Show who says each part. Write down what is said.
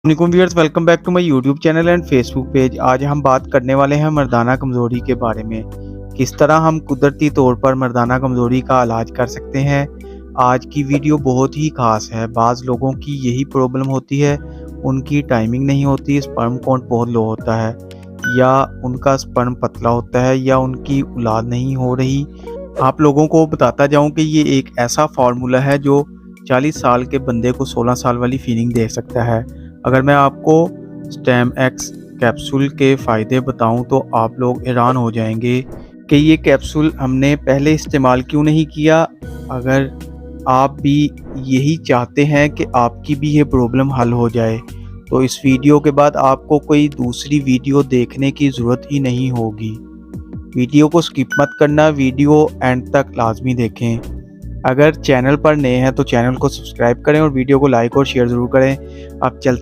Speaker 1: वालेकुम viewers, welcome back to my YouTube channel and Facebook page. आज हम बात करने वाले हैं मर्दाना कमज़ोरी के बारे में। किस तरह हम कुदरती तौर पर मर्दाना कमज़ोरी का इलाज कर सकते हैं। आज की वीडियो बहुत ही ख़ास है। बाज़ लोगों की यही प्रॉब्लम होती है, उनकी टाइमिंग नहीं होती, स्पर्म काउंट बहुत लो होता है, या उनका स्पर्म पतला होता है, या उनकी औलाद नहीं हो रही। आप लोगों को बताता जाऊँ कि ये एक ऐसा फार्मूला है जो 40 साल के बंदे को 16 साल वाली फीलिंग दे सकता है। अगर मैं आपको स्टेम एक्स कैप्सूल के फ़ायदे बताऊं तो आप लोग हैरान हो जाएंगे कि ये कैप्सूल हमने पहले इस्तेमाल क्यों नहीं किया। अगर आप भी यही चाहते हैं कि आपकी भी ये प्रॉब्लम हल हो जाए तो इस वीडियो के बाद आपको कोई दूसरी वीडियो देखने की ज़रूरत ही नहीं होगी। वीडियो को स्किप मत करना, वीडियो एंड तक लाजमी देखें। अगर चैनल पर नए हैं तो चैनल को सब्सक्राइब करें और वीडियो को लाइक और शेयर ज़रूर करें। अब चलते